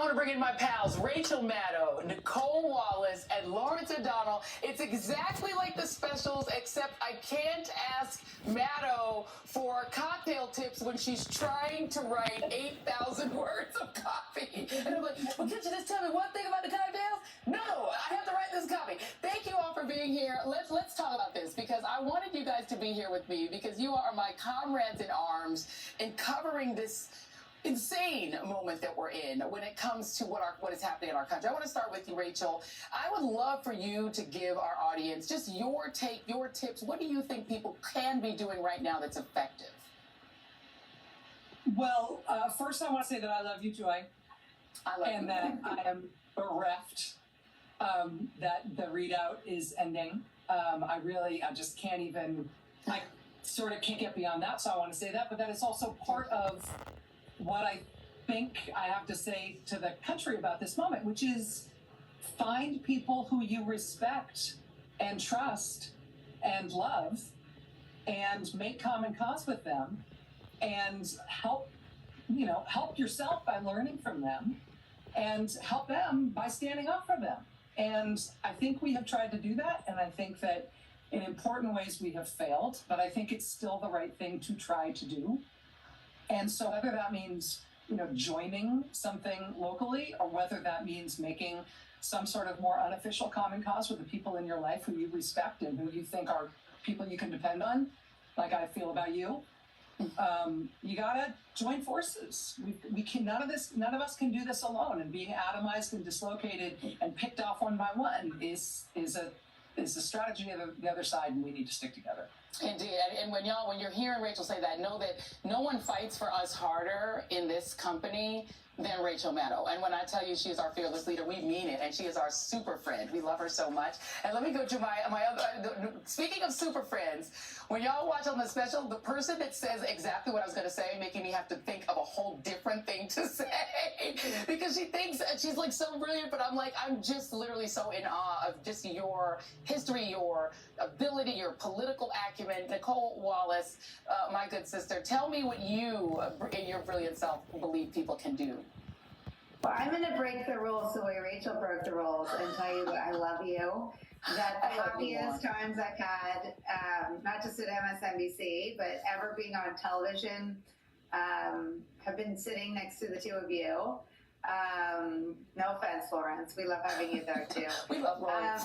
want to bring in my pals, Rachel Maddow, Nicole Wallace, and Lawrence O'Donnell. It's exactly like the specials, except I can't ask Maddow for cocktail tips when she's trying to write 8,000 words of copy. And I'm like, well, can't you just tell me one thing about the cocktails? No, I have to write this copy. Thank you all for being here. Let's talk about this, because I wanted you guys to be here with me, because you are my comrades in arms in covering this insane moment that we're in when it comes to what is happening in our country. I want to start with you, Rachel. I would love for you to give our audience just your take, your tips. What do you think people can be doing right now that's effective? Well, first I want to say that I love you, Joy. I love and you. that I am bereft that the readout is ending. I just can't even, I sort of can't get beyond that, so I want to say that. But that is also part of what I think I have to say to the country about this moment, which is find people who you respect and trust and love and make common cause with them and help yourself by learning from them and help them by standing up for them. And I think we have tried to do that, and I think that in important ways we have failed, but I think it's still the right thing to try to do. And so whether that means, joining something locally, or whether that means making some sort of more unofficial common cause with the people in your life who you respect and who you think are people you can depend on, like I feel about you, you gotta join forces. We can none of us can do this alone. And being atomized and dislocated and picked off one by one is a strategy of the other side, and we need to stick together. Indeed. And when you're hearing Rachel say that, know that no one fights for us harder in this company than Rachel Maddow. And when I tell you she's our fearless leader, we mean it. And she is our super friend. We love her so much. And let me go to my other, speaking of super friends, when y'all watch on the special, the person that says exactly what I was going to say, making me have to think of a whole different thing to say, because she thinks she's like so brilliant, but I'm just literally so in awe of just your history, your ability, your political acumen. Nicole Wallace, my good sister, tell me what you, in your brilliant self, believe people can do. Well, I'm going to break the rules the way Rachel broke the rules and tell you that I love you. That the happiest times I've had, not just at MSNBC, but ever being on television, have been sitting next to the two of you. No offense, Lawrence. We love having you there too. We love Lawrence.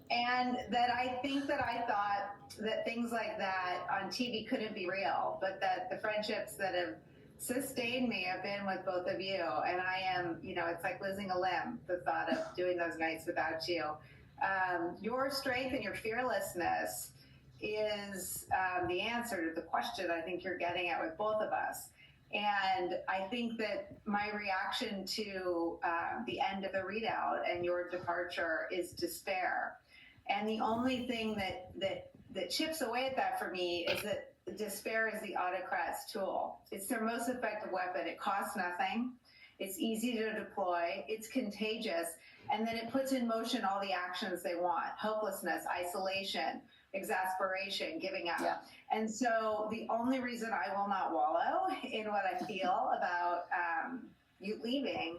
And that I think that I thought that things like that on TV couldn't be real, but that the friendships that have sustained me have been with both of you. And I am, it's like losing a limb, the thought of doing those nights without you. Your strength and your fearlessness is the answer to the question I think you're getting at with both of us. And I think that my reaction to the end of the readout and your departure is despair. And the only thing that chips away at that for me is that despair is the autocrat's tool. It's their most effective weapon. It costs nothing. It's easy to deploy. It's contagious. And then it puts in motion all the actions they want: hopelessness, isolation, exasperation, giving up. Yeah. And so the only reason I will not wallow in what I feel about you leaving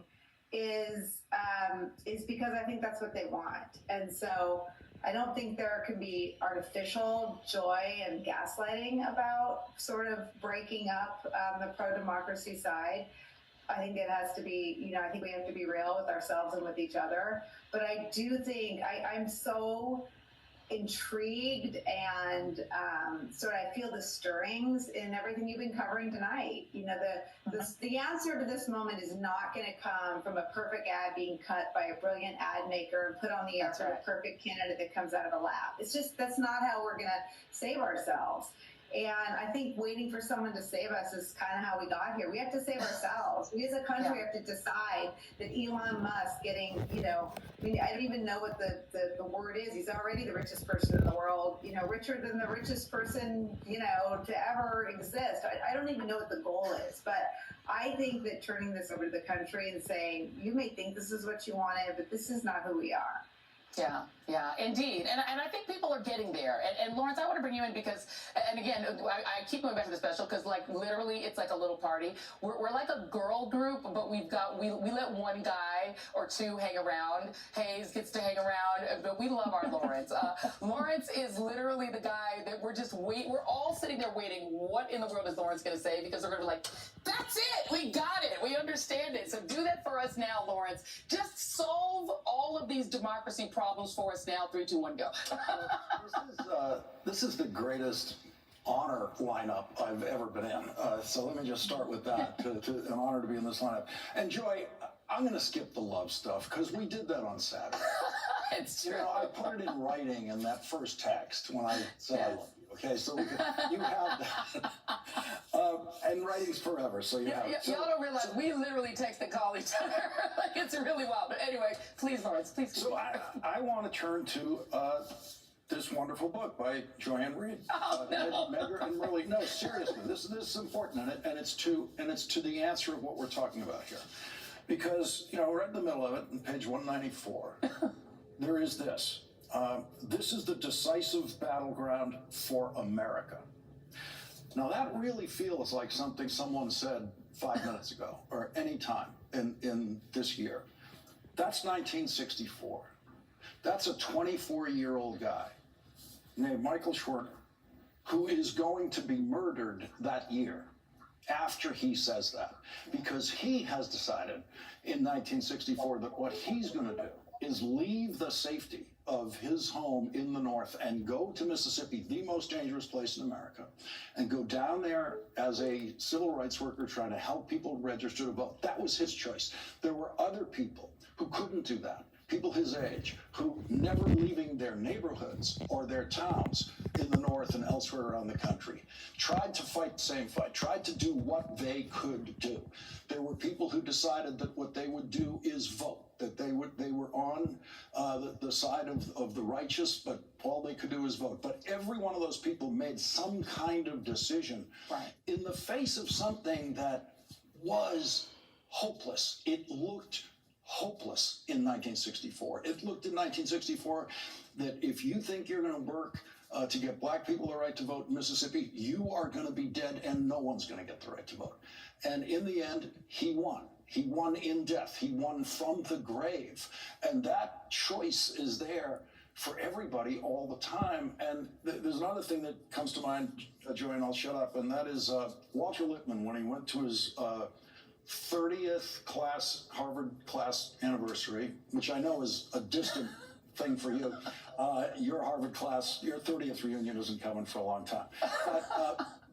is because I think that's what they want. And so I don't think there can be artificial joy and gaslighting about sort of breaking up the pro-democracy side. I think it has to be, I think we have to be real with ourselves and with each other. But I do think I'm so intrigued and sort of I feel the stirrings in everything you've been covering tonight. The answer to this moment is not going to come from a perfect ad being cut by a brilliant ad maker and put on the air for a perfect candidate that comes out of a lab. It's just, that's not how we're going to save ourselves. And I think waiting for someone to save us is kind of how we got here. We have to save ourselves. We as a country have to decide that Elon Musk getting, I don't even know what the word is. He's already the richest person in the world, richer than the richest person, to ever exist. I don't even know what the goal is. But I think that turning this over to the country and saying, you may think this is what you wanted, but this is not who we are. Yeah, indeed. And I think people are getting there. And Lawrence, I want to bring you in because, and again, I keep going back to the special because, like, literally it's like a little party. We're like a girl group, but we let one guy or two hang around. Hayes gets to hang around, but we love our Lawrence. Lawrence is literally the guy that we're all sitting there waiting. What in the world is Lawrence going to say? Because they're going to be like, that's it. We got it. We understand it. So do that for us now, Lawrence. Just solve all of these democracy problems for us now. 3, 2, 1, go. This is the greatest honor lineup I've ever been in. So let me just start with that. An honor to be in this lineup. And Joy, I'm going to skip the love stuff because we did that on Saturday. It's true. You know, I put it in writing in that first text when I said I love you. Okay, so you have that. And writing's forever, so you have it. Y'all don't realize we literally text and call each other. Like, it's really wild. But anyway, please, Lawrence, please. So I want to turn to this wonderful book by Joanne Reed. Oh, no. Medgar and Merlin. No, seriously, this is important, and it's to the answer of what we're talking about here, because right in the middle of it, on page 194, there is this. This is the decisive battleground for America. Now that really feels like something someone said 5 minutes ago, or any time in this year. That's 1964. That's a 24-year-old guy named Michael Schwerner, who is going to be murdered that year after he says that, because he has decided in 1964 that what he's going to do is leave the safety of his home in the North and go to Mississippi, the most dangerous place in America, and go down there as a civil rights worker trying to help people register to vote. That was his choice. There were other people who couldn't do that, people his age, who never leaving their neighborhoods or their towns in the North and elsewhere around the country, tried to fight the same fight, tried to do what they could do. There were people who decided that what they would do is vote, that they were on the side of the righteous, but all they could do is vote. But every one of those people made some kind of decision in the face of something that was hopeless. It looked hopeless in 1964. It looked in 1964 that if you think you're going to work to get black people the right to vote in Mississippi, you are going to be dead and no one's going to get the right to vote. And in the end, he won. He won in death. He won from the grave. And that choice is there for everybody all the time. And there's another thing that comes to mind, Joy, and I'll shut up, and that is Walter Lippmann, when he went to his 30th Harvard class anniversary, which I know is a distant thing for you. Your Harvard class, your 30th reunion isn't coming for a long time.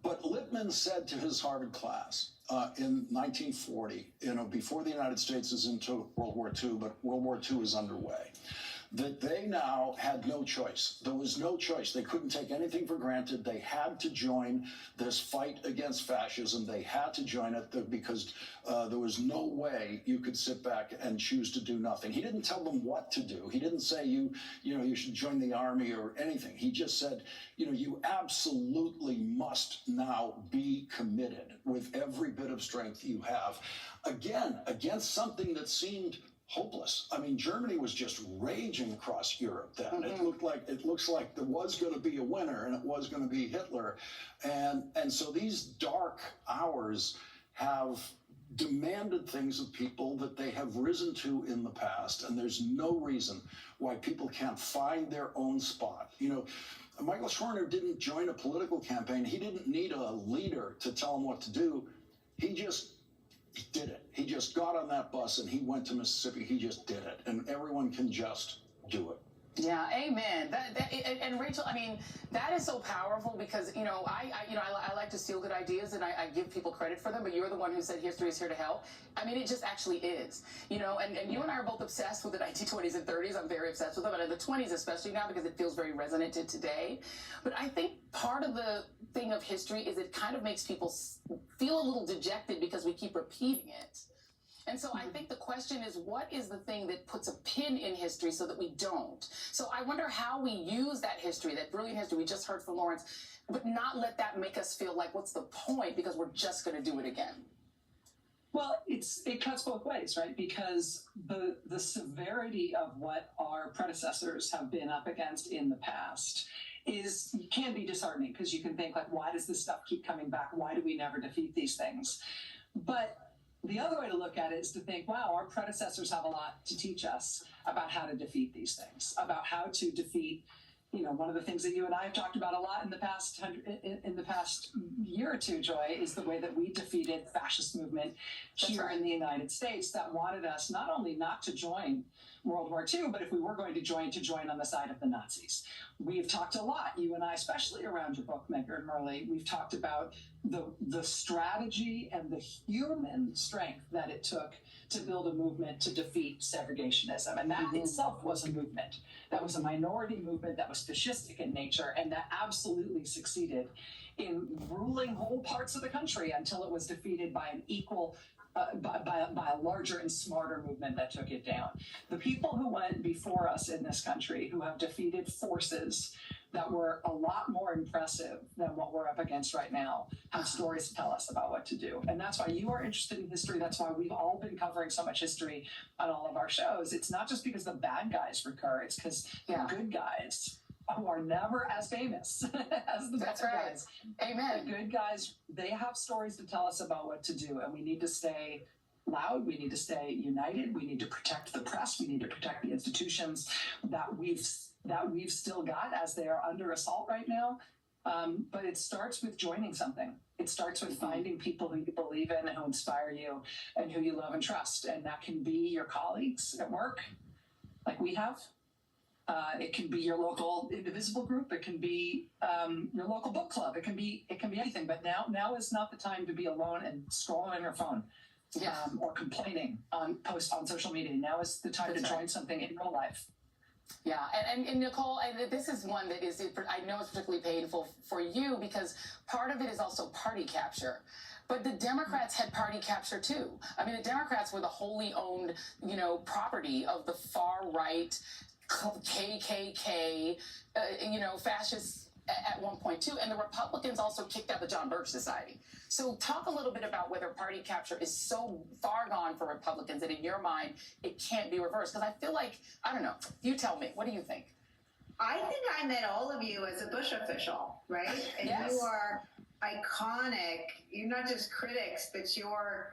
But Lippmann said to his Harvard class in 1940, before the United States is into World War II, but World War II is underway, that they now had no choice. There was no choice. They couldn't take anything for granted. They had to join this fight against fascism. They had to join it because there was no way you could sit back and choose to do nothing. He didn't tell them what to do. He didn't say you should join the army or anything. He just said, you absolutely must now be committed with every bit of strength you have, again, against something that seemed hopeless. I mean, Germany was just raging across Europe then. Mm-hmm. It looks like there was going to be a winner, and it was going to be Hitler. And so these dark hours have demanded things of people that they have risen to in the past, and there's no reason why people can't find their own spot. Michael Schwerner didn't join a political campaign. He didn't need a leader to tell him what to do. He did it. He just got on that bus and he went to Mississippi. He just did it, and everyone can just do it. Yeah, amen. And Rachel, I mean, that is so powerful because I like to steal good ideas and I give people credit for them. But you're the one who said history is here to help. I mean, it just actually is. And you and I are both obsessed with the 1920s and 30s. I'm very obsessed with them, and the 20s especially now because it feels very resonant to today. But I think part of the thing of history is it kind of makes people feel a little dejected because we keep repeating it. And so I think the question is, what is the thing that puts a pin in history so that we don't? So I wonder how we use that history, that brilliant history we just heard from Lawrence, but not let that make us feel like, what's the point? Because we're just going to do it again. Well, it cuts both ways, right? Because the severity of what our predecessors have been up against in the past can be disheartening, because you can think, like, why does this stuff keep coming back? Why do we never defeat these things? But the other way to look at it is to think, wow, our predecessors have a lot to teach us about how to defeat these things, about how to defeat, one of the things that you and I have talked about a lot in the past year or two, Joy, is the way that we defeated fascist movement here in the United States that wanted us not only not to join World War II, but if we were going to join on the side of the Nazis. We've talked a lot, you and I, especially around your book, Megger and Merle, we've talked about the strategy and the human strength that it took to build a movement to defeat segregationism. And that itself was a movement. That was a minority movement that was fascistic in nature, and that absolutely succeeded in ruling whole parts of the country until it was defeated by an equal by a larger and smarter movement that took it down. The people who went before us in this country, who have defeated forces that were a lot more impressive than what we're up against right now, have stories to tell us about what to do. And that's why you are interested in history. That's why we've all been covering so much history on all of our shows. It's not just because the bad guys recur, it's because the good guys, who are never as famous as the bad guys. Amen. The good guys, they have stories to tell us about what to do, and we need to stay loud. We need to stay united. We need to protect the press. We need to protect the institutions that we've still got, as they are under assault right now. But it starts with joining something. It starts with finding people who you believe in, who inspire you, and who you love and trust. And that can be your colleagues at work, like we have. It can be your local indivisible group. It can be your local book club. It can be anything. But now is not the time to be alone and scrolling on your phone, or complaining on posts on social media. Now is the time to join something in real life. Yeah, and Nicole, this is one that I know it's particularly painful for you, because part of it is also party capture. But the Democrats had party capture too. I mean, the Democrats were the wholly owned, property of the far right, KKK, fascists at one point too. And the Republicans also kicked out the John Birch Society. So talk a little bit about whether party capture is so far gone for Republicans that in your mind it can't be reversed. Because I feel like, I don't know, you tell me, what do you think? I think I met all of you as a Bush official, right? And Yes. You are iconic. You're not just critics, but your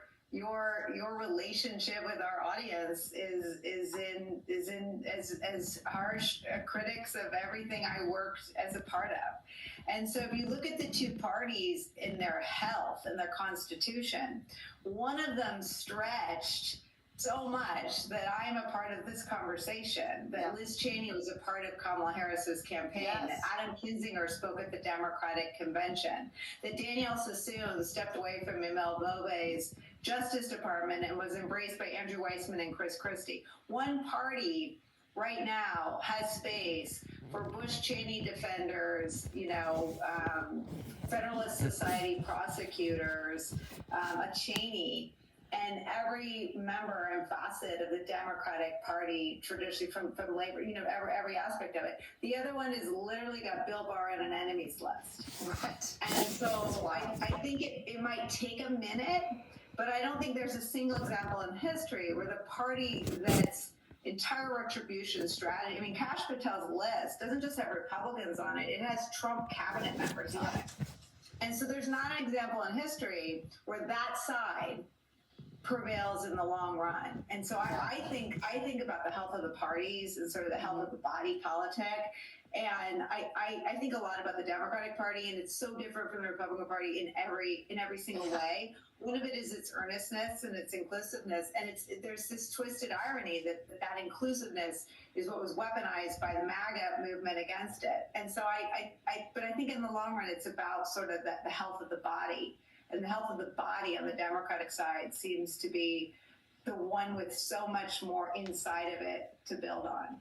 relationship with our audience is in as harsh critics of everything I worked as a part of. And so if you look at the two parties in their health and their constitution, one of them stretched so much that I am a part of this conversation, that Liz Cheney was a part of Kamala Harris's campaign, that Adam Kinzinger spoke at the Democratic Convention, that Danielle Sassoon stepped away from Emil Bove's Justice Department and was embraced by Andrew Weissman and Chris Christie. One party right now has space for Bush Cheney defenders, Federalist Society prosecutors, a Cheney, and every member and facet of the Democratic Party, traditionally from labor, every aspect of it. The other one is literally got Bill Barr on an enemies list. Right. And so I think it might take a minute, but I don't think there's a single example in history where the party that's entire retribution strategy, Kash Patel's list doesn't just have Republicans on it, it has Trump cabinet members on it. And so there's not an example in history where that side prevails in the long run. And so I think about the health of the parties and sort of the health of the body politic. And I think a lot about the Democratic Party, and it's so different from the Republican Party in every single way. One of it is its earnestness and its inclusiveness, and there's this twisted irony that inclusiveness is what was weaponized by the MAGA movement against it. And so but I think in the long run, it's about sort of the health of the body. And the health of the body on the Democratic side seems to be the one with so much more inside of it to build on.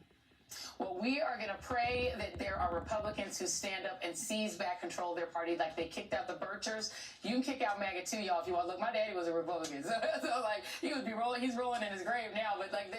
Well, we are going to pray that there are Republicans who stand up and seize back control of their party like they kicked out the Birchers. You can kick out MAGA too, y'all, if you want. Look, my daddy was a Republican. So like, he would be rolling, he's rolling in his grave now, but like,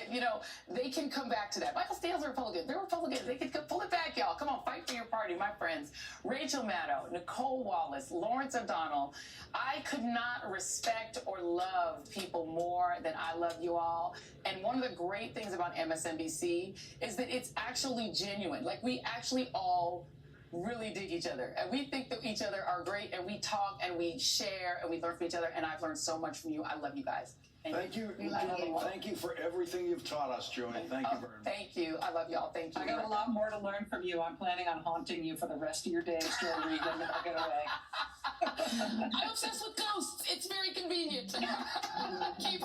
they can come back to that. Michael Steele's a Republican. They're Republicans. They can pull it back, y'all. Come on, fight for your party, my friends. Rachel Maddow, Nicole Wallace, Lawrence O'Donnell. I could not respect or love people more than I love you all. And one of the great things about MSNBC is that it's actually genuine. Like, we actually all really dig each other. And we think that each other are great, and we talk and we share and we learn from each other. And I've learned so much from you. I love you guys. Thank you. We love you. Thank you for everything you've taught us, Joey. Thank you very much. Thank you. I love y'all. Thank you. I got a lot more to learn from you. I'm planning on haunting you for the rest of your days, Joy Regan, if I get away. I'm obsessed with ghosts. It's very convenient. Keep